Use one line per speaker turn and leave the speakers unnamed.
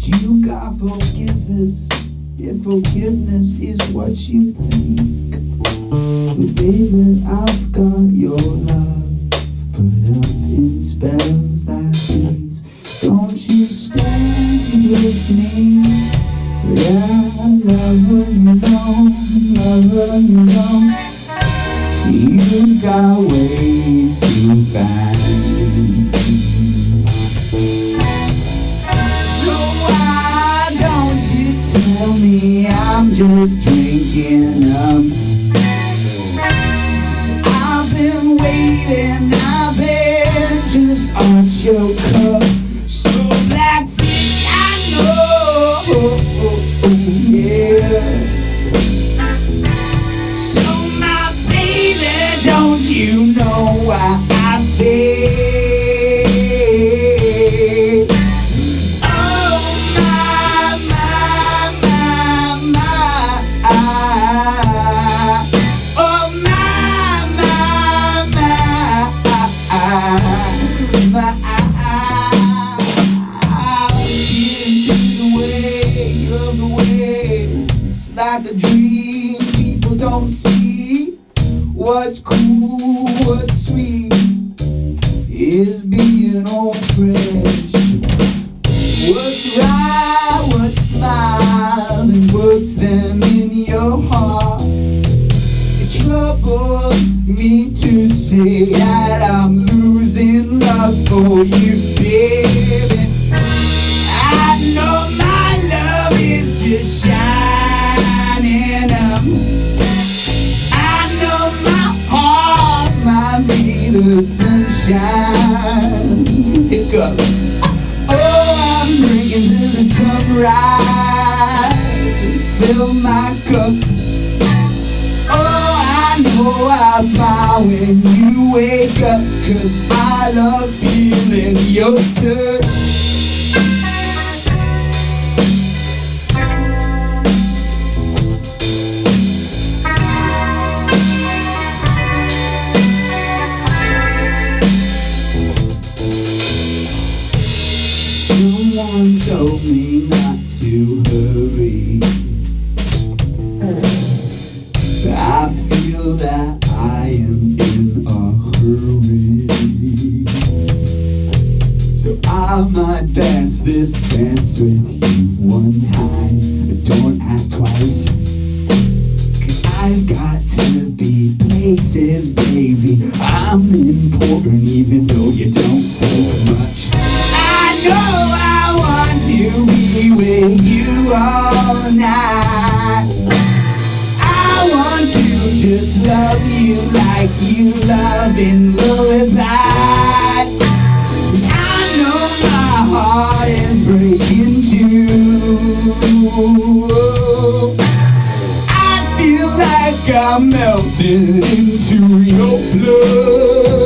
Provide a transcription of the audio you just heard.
You got forgiveness, if forgiveness is what you think. But baby, I've got your love put up in spells like these. Don't you stand with me? Yeah, lover, you know, you got ways to find. So why don't you tell me I'm just drinking up? So I've been waiting, I've been just on your cup. So like fish, I know, yeah. So my baby, don't you know why I feel? Like a dream, people don't see what's cool, what's sweet is being all fresh. What's right, what's smiles, and what's them in your heart. It troubles me to say that I'm losing love for you, baby. I know my love is just shining up. I know my heart might be the sunshine. Hiccup. Oh, I'm drinking to the sunrise. Fill my cup. Oh, I know I'll smile when you wake up, 'cause I love feeling your touch. Someone told me not to hurry. I feel that I am in a hurry. So I might dance this dance with you one time. Don't ask twice, 'cause I've got to be places, baby. I'm important even though you don't think much. I know I want to be with you all night. I want to just love you like you love in lullabies. I know my heart is breaking too. I feel like I'm melting into your blood.